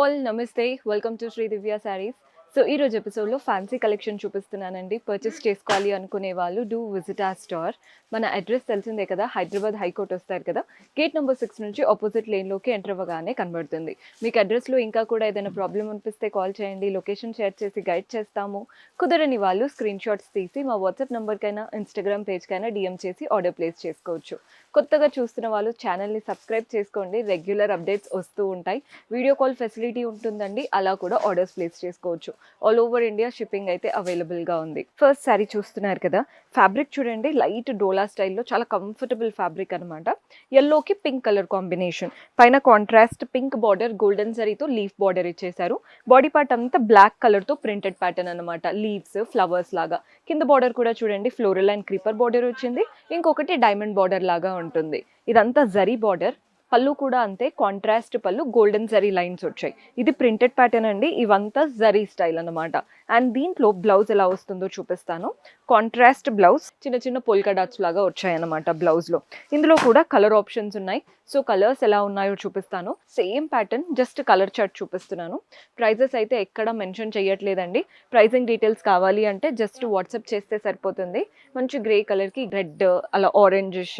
All నమస్తే, welcome to Sri Divya sarees. So ఈ రోజు ఎపిసోడ్లో ఫ్యాన్సీ కలెక్షన్ చూపిస్తున్నానండి. పర్చేస్ చేసుకోవాలి అనుకునే వాళ్ళు డూ విజిట్ ఆ స్టోర్. మన అడ్రస్ తెలిసిందే కదా, హైదరాబాద్ హైకోర్ట్ వస్తారు కదా, గేట్ నెంబర్ 6 నుంచి ఆపోజిట్ లేన్లోకి ఎంటర్ అవ్వగానే కనబడుతుంది. మీకు అడ్రస్లో ఇంకా కూడా ఏదైనా ప్రాబ్లం అనిపిస్తే కాల్ చేయండి, లొకేషన్ షేర్ చేసి గైడ్ చేస్తాము. కుదరని వాళ్ళు స్క్రీన్ షాట్స్ తీసి మా వాట్సాప్ నెంబర్కైనా ఇన్స్టాగ్రామ్ పేజ్కైనా డిఎం చేసి ఆర్డర్ ప్లేస్ చేసుకోవచ్చు. కొత్తగా చూస్తున్న వాళ్ళు ఛానల్ని సబ్స్క్రైబ్ చేసుకోండి, రెగ్యులర్ అప్డేట్స్ వస్తూ ఉంటాయి. వీడియో కాల్ ఫెసిలిటీ ఉంటుందండి, అలా కూడా ఆర్డర్స్ ప్లేస్ చేసుకోవచ్చు. ఆల్ ఓవర్ ఇండియా షిప్పింగ్ అయితే అవైలబుల్గా ఉంది. ఫస్ట్ శారీ చూస్తున్నారు కదా, ఫ్యాబ్రిక్ చూడండి, లైట్ డోలా స్టైల్లో చాలా కంఫర్టబుల్ ఫ్యాబ్రిక్ అనమాట. ఎల్లోకి పింక్ కలర్ కాంబినేషన్, పైన కాంట్రాస్ట్ పింక్ బార్డర్ గోల్డెన్ జరీతో లీఫ్ బార్డర్ ఇచ్చేసారు. బాడీ పార్ట్ అంతా బ్లాక్ కలర్తో ప్రింటెడ్ ప్యాటర్న్ అనమాట, లీవ్స్ ఫ్లవర్స్ లాగా. కింద బార్డర్ కూడా చూడండి, ఫ్లోరల్ అండ్ క్రీపర్ బార్డర్ వచ్చింది, ఇంకొకటి డైమండ్ బార్డర్ లాగా ఉంటుంది. ఇదంతా జరీ బార్డర్. పళ్ళు కూడా అంతే, కాంట్రాస్ట్ పళ్ళు, గోల్డెన్ జరీ లైన్స్ వచ్చాయి. ఇది ప్రింటెడ్ ప్యాటర్న్ అండి, ఇవంతా జరీ స్టైల్ అనమాట. అండ్ దీంట్లో బ్లౌజ్ ఎలా వస్తుందో చూపిస్తాను. కాంట్రాస్ట్ బ్లౌజ్, చిన్న చిన్న పోల్కా డాట్స్ లాగా వచ్చాయన్నమాట బ్లౌజ్లో. ఇందులో కూడా కలర్ ఆప్షన్స్ ఉన్నాయి. సో కలర్స్ ఎలా ఉన్నాయో చూపిస్తాను. Same pattern, just colour chart చూపిస్తున్నాను. ప్రైజెస్ అయితే ఎక్కడ మెన్షన్ చేయట్లేదండి. ప్రైజింగ్ డీటెయిల్స్ కావాలి అంటే జస్ట్ వాట్సాప్ చేస్తే సరిపోతుంది. మంచి గ్రే కలర్కి రెడ్, అలా ఆరెంజిష్,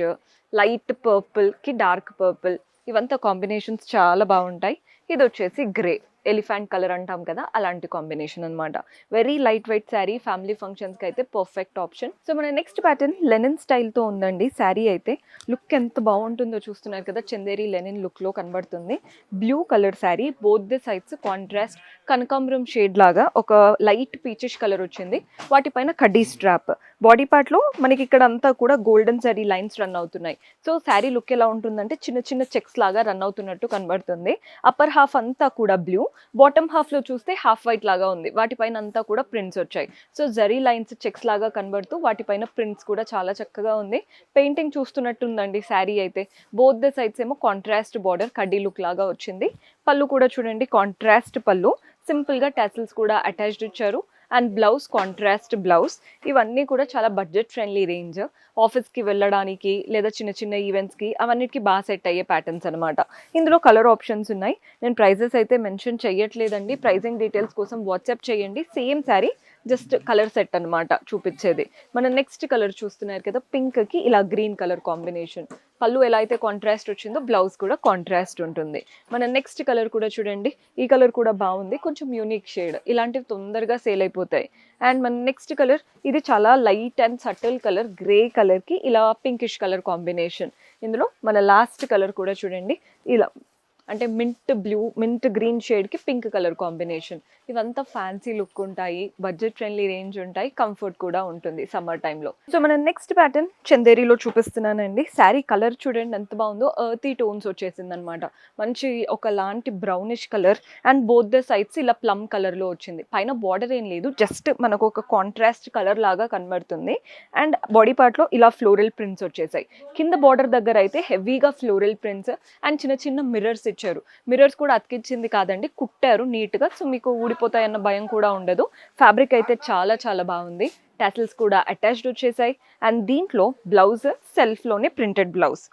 లైట్ పర్పుల్కి డార్క్ పర్పుల్, ఇవంతా కాంబినేషన్స్ చాలా బాగుంటాయి. ఇది వచ్చేసి గ్రే, ఎలిఫెంట్ కలర్ అంటాం కదా, అలాంటి కాంబినేషన్ అనమాట. Very light weight sari, family ఫంక్షన్స్కి అయితే పర్ఫెక్ట్ ఆప్షన్. సో మన నెక్స్ట్ ప్యాటర్న్ లెనిన్ స్టైల్తో ఉందండి. శారీ అయితే లుక్ ఎంత బాగుంటుందో చూస్తున్నారు కదా, చందేరి లెనిన్ లుక్లో కనబడుతుంది. Blue colour sari, both the sides contrast కనకాంబరం షేడ్ లాగా ఒక లైట్ పీచిష్ కలర్ వచ్చింది. వాటిపైన కడ్డీ స్ట్రాప్. బాడీ పార్ట్లో మనకి ఇక్కడ అంతా కూడా గోల్డెన్ జరీ లైన్స్ రన్ అవుతున్నాయి. సో శారీ లుక్ ఎలా ఉంటుందంటే చిన్న చిన్న చెక్స్ లాగా రన్ అవుతున్నట్టు కనబడుతుంది. అప్పర్ హాఫ్ అంతా కూడా బ్లూ, బాటమ్ హాఫ్లో చూస్తే హాఫ్ వైట్ లాగా ఉంది. వాటిపైన అంతా కూడా ప్రింట్స్ వచ్చాయి. సో జరీ లైన్స్ చెక్స్ లాగా కనబడుతూ వాటిపైన ప్రింట్స్ కూడా చాలా చక్కగా ఉంది. పెయింటింగ్ చూస్తున్నట్టు ఉందండి శారీ అయితే. బోత్ ద సైడ్స్ ఏమో కాంట్రాస్ట్ బార్డర్, కడ్డీ లుక్ లాగా వచ్చింది. పళ్ళు కూడా చూడండి, కాంట్రాస్ట్ పళ్ళు, సింపుల్గా టాసిల్స్ కూడా అటాచ్డ్ ఇచ్చారు. And blouse contrast blouse. ఇవన్నీ కూడా చాలా బడ్జెట్ ఫ్రెండ్లీ రేంజ్. ఆఫీస్కి వెళ్ళడానికి లేదా చిన్న చిన్న ఈవెంట్స్కి అవన్నిటికీ బాగా సెట్ అయ్యే ప్యాటర్న్స్ అనమాట. ఇందులో కలర్ ఆప్షన్స్ ఉన్నాయి. నేను ప్రైజెస్ అయితే మెన్షన్ చేయట్లేదండి. ప్రైజింగ్ డీటెయిల్స్ కోసం వాట్సాప్ చేయండి. Same sari, just colour set అనమాట చూపించేది. మన నెక్స్ట్ కలర్ చూస్తున్నారు కదా, పింక్కి ఇలా గ్రీన్ కలర్ కాంబినేషన్. పళ్ళు ఎలా అయితే కాంట్రాస్ట్ వచ్చిందో బ్లౌజ్ కూడా కాంట్రాస్ట్ ఉంటుంది. మన నెక్స్ట్ కలర్ కూడా చూడండి, ఈ కలర్ కూడా బాగుంది, కొంచెం యూనిక్ షేడ్. ఇలాంటివి తొందరగా సేల్ అయిపోతాయి. అండ్ మన నెక్స్ట్ కలర్, ఇది చాలా light and subtle colour, grey కలర్కి ఇలా పింకిష్ కలర్ కాంబినేషన్. ఇందులో మన లాస్ట్ కలర్ కూడా చూడండి, ఇలా అంటే మింట్ బ్లూ, మింట్ గ్రీన్ షేడ్కి పింక్ కలర్ కాంబినేషన్. ఇవంతా ఫ్యాన్సీ లుక్ ఉంటాయి, బడ్జెట్ ఫ్రెండ్లీ రేంజ్ ఉంటాయి, కంఫర్ట్ కూడా ఉంటుంది సమ్మర్ టైంలో. సో మన నెక్స్ట్ ప్యాటర్న్ చందేరిలో చూపిస్తున్నానండి. శారీ కలర్ చూడండి ఎంత బాగుందో, ఎర్తీ టోన్స్ వచ్చేసింది అనమాట. మంచి ఒకలాంటి brownish colour and both the sides ఇలా ప్లమ్ కలర్లో వచ్చింది. పైన బార్డర్ ఏం లేదు, జస్ట్ మనకు ఒక కాంట్రాస్ట్ కలర్ లాగా కనబడుతుంది. అండ్ బాడీ పార్ట్లో ఇలా ఫ్లోరల్ ప్రింట్స్ వచ్చేసాయి. కింద బార్డర్ దగ్గర అయితే హెవీగా ఫ్లోరల్ ప్రింట్స్ అండ్ చిన్న చిన్న మిర్రర్స్ ఇచ్చారు. మిర్రర్స్ కూడా అతికించింది కాదండి, కుట్టారు నీట్గా. సో మీకు ఊడిపోతాయన్న భయం కూడా ఉండదు. ఫ్యాబ్రిక్ అయితే చాలా చాలా బాగుంది. టాసిల్స్ కూడా అటాచ్డ్ వచ్చేసాయి. అండ్ దీంట్లో బ్లౌజ్ సెల్ఫ్లోనే printed blouse.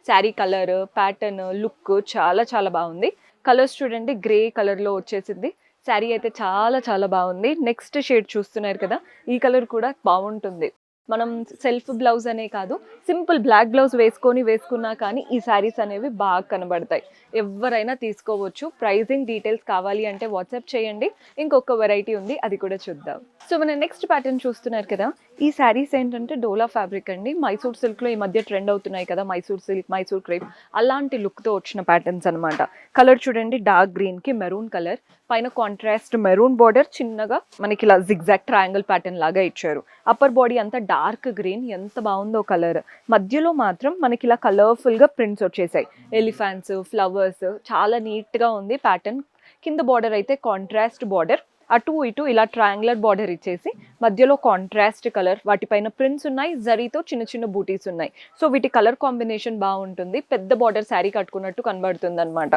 Sari colour, pattern, look చాలా చాలా బాగుంది. కలర్స్ చూడండి, గ్రే కలర్లో వచ్చేసింది. శారీ అయితే చాలా చాలా బాగుంది. నెక్స్ట్ షేడ్ చూస్తున్నారు కదా, ఈ కలర్ కూడా బాగుంటుంది. మనం సెల్ఫ్ బ్లౌజ్ అనే కాదు, సింపుల్ బ్లాక్ బ్లౌజ్ వేసుకున్నా కానీ ఈ శారీస్ అనేవి బాగా కనబడతాయి. ఎవరైనా తీసుకోవచ్చు. ప్రైజింగ్ డీటెయిల్స్ కావాలి అంటే వాట్సాప్ చేయండి. ఇంకొక వెరైటీ ఉంది, అది కూడా చూద్దాం. సో మన నెక్స్ట్ ప్యాటర్న్ చూస్తున్నారు కదా, ఈ శారీస్ ఏంటంటే డోలా ఫ్యాబ్రిక్ అండి. మైసూర్ సిల్క్లో ఈ మధ్య ట్రెండ్ అవుతున్నాయి కదా, మైసూర్ సిల్క్, మైసూర్ క్రేప్, అలాంటి లుక్తో వచ్చిన ప్యాటర్న్స్ అనమాట. కలర్ చూడండి, డార్క్ గ్రీన్కి మెరూన్ కలర్, పైన కాంట్రాస్ట్ మెరూన్ బార్డర్, చిన్నగా మనకి ఇలా జిగ్జాగ్ ట్రయాంగిల్ ప్యాటర్న్ లాగా ఇచ్చారు. అప్పర్ బాడీ అంతా డార్క్ గ్రీన్, ఎంత బాగుందో కలర్. మధ్యలో మాత్రం మనకి ఇలా కలర్ఫుల్గా ప్రింట్స్ వచ్చేసాయి, ఎలిఫెంట్స్, ఫ్లవర్స్, చాలా నీట్గా ఉంది ప్యాటర్న్. కింద బార్డర్ అయితే కాంట్రాస్ట్ బార్డర్, అటు ఇటు ఇలా ట్రయాంగులర్ బార్డర్ ఇచ్చేసి మధ్యలో కాంట్రాస్ట్ కలర్, వాటిపైన ప్రింట్స్ ఉన్నాయి, జరీతో చిన్న చిన్న బూటీస్ ఉన్నాయి. సో వీటి కలర్ కాంబినేషన్ బాగుంటుంది. పెద్ద బార్డర్ శారీ కట్టుకున్నట్టు కనబడుతుంది అనమాట.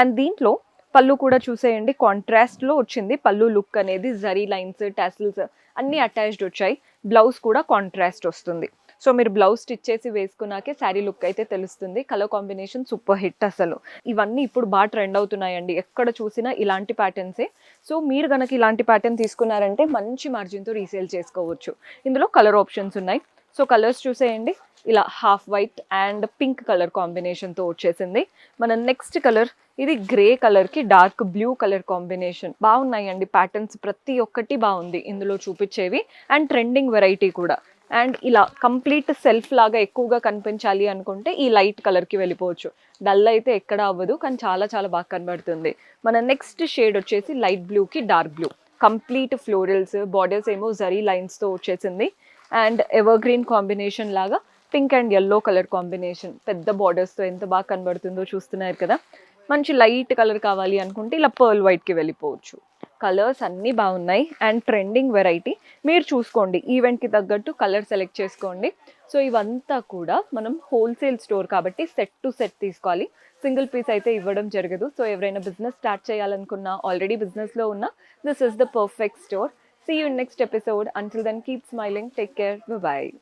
అండ్ దీంట్లో పళ్ళు కూడా చూసేయండి, కాంట్రాస్ట్లో వచ్చింది పళ్ళు లుక్ అనేది. జరీ లైన్స్, టాసిల్స్ అన్నీ అటాచ్డ్ వచ్చాయి. బ్లౌజ్ కూడా కాంట్రాస్ట్ వస్తుంది. సో మీరు బ్లౌజ్ స్టిచ్ చేసి వేసుకున్నాకే శారీ లుక్ అయితే తెలుస్తుంది. కలర్ కాంబినేషన్ సూపర్ హిట్ అసలు. ఇవన్నీ ఇప్పుడు బాగా ట్రెండ్ అవుతున్నాయండి, ఎక్కడ చూసినా ఇలాంటి ప్యాటర్న్సే. సో మీరు కనుక ఇలాంటి ప్యాటర్న్ తీసుకున్నారంటే మంచి మార్జిన్తో రీసేల్ చేసుకోవచ్చు. ఇందులో కలర్ ఆప్షన్స్ ఉన్నాయి. సో కలర్స్ చూసేయండి, ఇలా half white and pink colour కాంబినేషన్తో వచ్చేసింది. మన నెక్స్ట్ కలర్ ఇది గ్రే కలర్కి డార్క్ బ్లూ కలర్ కాంబినేషన్. బాగున్నాయండి ప్యాటర్న్స్, ప్రతి ఒక్కటి బాగుంది ఇందులో చూపించేవి, అండ్ ట్రెండింగ్ వెరైటీ కూడా. అండ్ ఇలా కంప్లీట్ సెల్ఫ్ లాగా ఎక్కువగా కనిపించాలి అనుకుంటే ఈ లైట్ కలర్కి వెళ్ళిపోవచ్చు. డల్ అయితే ఎక్కడ అవ్వదు, కానీ చాలా చాలా బాగా కనబడుతుంది. మన నెక్స్ట్ షేడ్ వచ్చేసి లైట్ బ్లూకి dark blue, complete florals, borders ఏమో జరీ లైన్స్తో వచ్చేసింది. అండ్ ఎవర్ గ్రీన్ కాంబినేషన్ లాగా pink and yellow colour combination, పెద్ద బార్డర్స్తో ఎంత బాగా కనబడుతుందో చూస్తున్నారు కదా. మంచి లైట్ కలర్ కావాలి అనుకుంటే ఇలా పర్ల్ వైట్కి వెళ్ళిపోవచ్చు. కలర్స్ అన్నీ బాగున్నాయి అండ్ ట్రెండింగ్ వెరైటీ. మీరు చూసుకోండి, ఈవెంట్కి తగ్గట్టు కలర్ సెలెక్ట్ చేసుకోండి. సో ఇవంతా కూడా మనం హోల్సేల్ స్టోర్ కాబట్టి సెట్ టు సెట్ తీసుకోవాలి, సింగిల్ పీస్ అయితే ఇవ్వడం జరగదు. సో ఎవరైనా బిజినెస్ స్టార్ట్ చేయాలనుకున్నా, ఆల్రెడీ బిజినెస్లో ఉన్నా, this is the perfect store. See you in next episode. Until then, keep smiling. Take care. Bye-bye.